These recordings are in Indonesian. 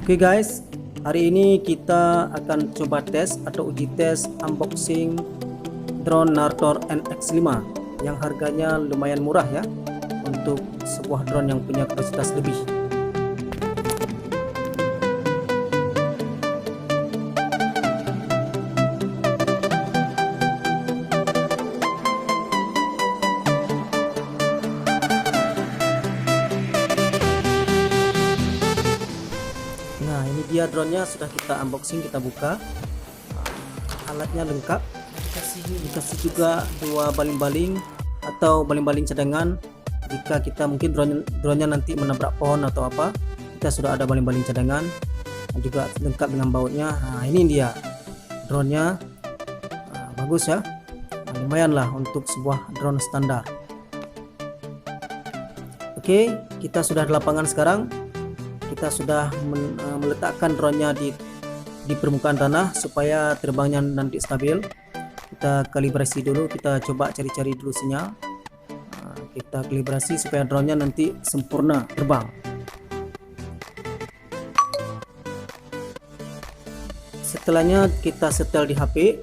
Oke guys, hari ini kita akan coba tes atau uji tes unboxing drone Nartor NX5 yang harganya lumayan murah ya, untuk sebuah drone yang punya kapasitas lebih. Nah, ini dia drone-nya, sudah kita unboxing, kita buka. Alatnya lengkap, dikasih juga dua baling-baling atau baling-baling cadangan jika kita mungkin drone-nya nanti menabrak pohon atau apa, kita sudah ada baling-baling cadangan, juga lengkap dengan bautnya. Nah, ini dia drone-nya. Bagus ya, lumayan lah untuk sebuah drone standar. Oke, kita sudah di lapangan sekarang. Kita sudah meletakkan drone-nya di permukaan tanah supaya terbangnya nanti stabil. Kita kalibrasi dulu, kita coba cari-cari dulu sinyal. Kita kalibrasi supaya drone-nya nanti sempurna terbang. Setelahnya kita setel di HP.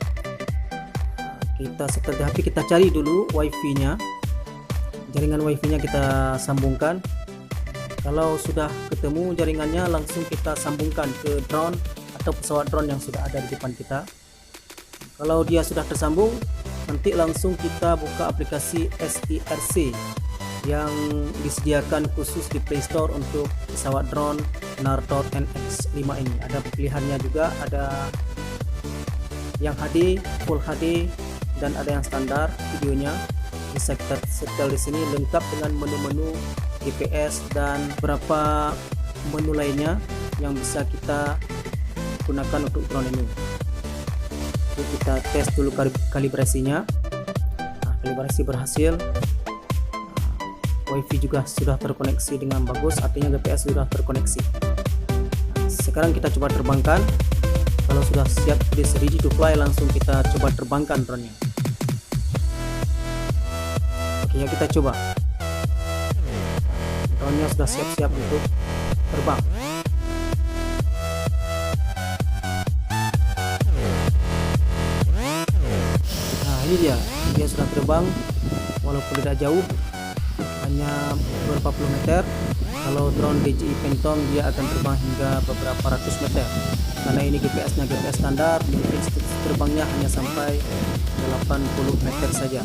Kita cari dulu wifi-nya. Jaringan wifi-nya kita sambungkan. Kalau sudah ketemu jaringannya, langsung kita sambungkan ke drone atau pesawat drone yang sudah ada di depan kita. Kalau dia sudah tersambung, nanti langsung kita buka aplikasi SIRC yang disediakan khusus di Play Store untuk pesawat drone Nartor NX5 ini. Ada pilihannya juga, ada yang HD, Full HD, dan ada yang standar videonya. Bisa kita setel di sini, lengkap dengan menu-menu GPS dan beberapa menu lainnya yang bisa kita gunakan untuk drone ini. Jadi kita tes dulu kalibrasinya. Kalibrasi berhasil. Wifi juga sudah terkoneksi dengan bagus, artinya GPS sudah terkoneksi. Sekarang kita coba terbangkan. Kalau sudah siap, ready to fly, langsung kita coba terbangkan drone-nya. Oke, ya kita coba. Drone-nya sudah siap-siap untuk terbang. Nah, ini dia sudah terbang, walaupun tidak jauh, hanya beberapa puluh meter. Kalau drone DJI Phantom dia akan terbang hingga beberapa ratus meter, karena ini GPS-nya GPS standar, mungkin terbangnya hanya sampai 80 meter saja.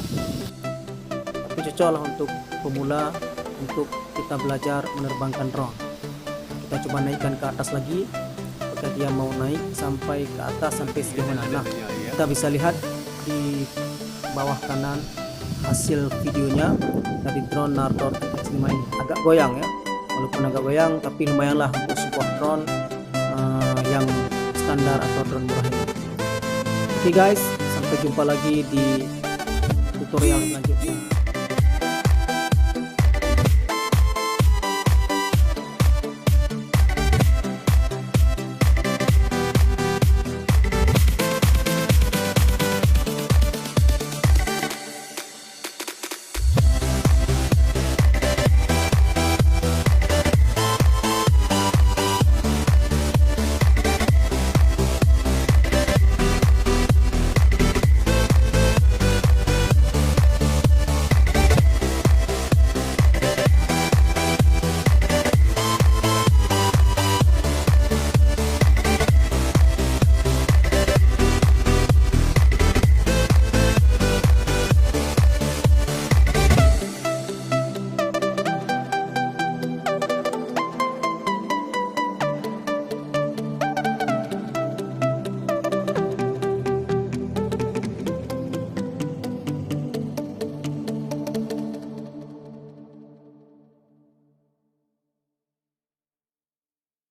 Tapi cocok lah untuk pemula, untuk kita belajar menerbangkan drone. Kita coba naikkan ke atas lagi, apakah dia mau naik sampai ke atas sampai sejauh mana. Nah, kita bisa lihat di bawah kanan hasil videonya dari drone Nartor NX5 ini. Agak goyang ya, walaupun agak goyang, tapi lumayanlah untuk sebuah drone yang standar atau drone murah ini. Oke guys, sampai jumpa lagi di tutorial selanjutnya.